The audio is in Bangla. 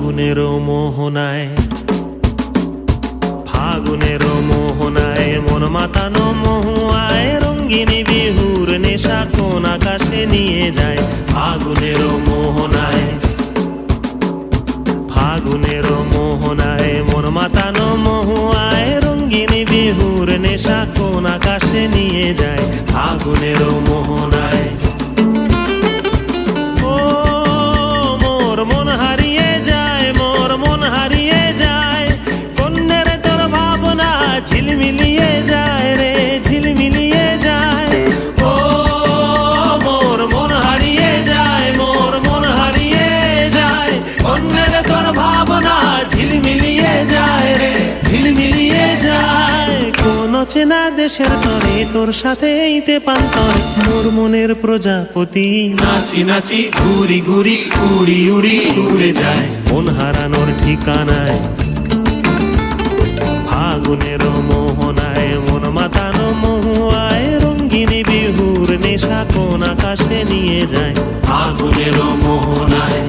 ফাগুনের মোহনায়, ফাগুনের মোহনায় মন মাতানো মহুয়ায় রঙ্গিনী বিহুর নেশা কোন আকাশে নিয়ে যায়। ফাগুনের মোহনায়, ফাগুনের মোহনায় মন মাতানো মহুয়ায় রঙ্গিনী বিহুর নেশা কোন আকাশে নিয়ে যায়। ফাগুনের মোহনায় ঝিলমিলিয়ে যায় রে, ঝিলমিলিয়ে যায়। ও মোর মন হারিয়ে যায়, মোর মন হারিয়ে যায়। অন্যের তোর ভাবনা ঝিলমিলিয়ে যায় রে, ঝিলমিলিয়ে যায়। কোন চেনা দেশের তরে তোর সাথে এইতে পান্তর মোর মনের প্রজাপতি নাচি নাচি ঘুরি ঘুরি উড়ি উড়ি উড়ে যায় মন হারানোর ঠিকানায়। ফাগুনের মোহনায় মন মাতানো মহুয়ায় রঙ্গিনী বিহুর নেশা কোন আকাশে নিয়ে যায়। ফাগুনের মোহনায়।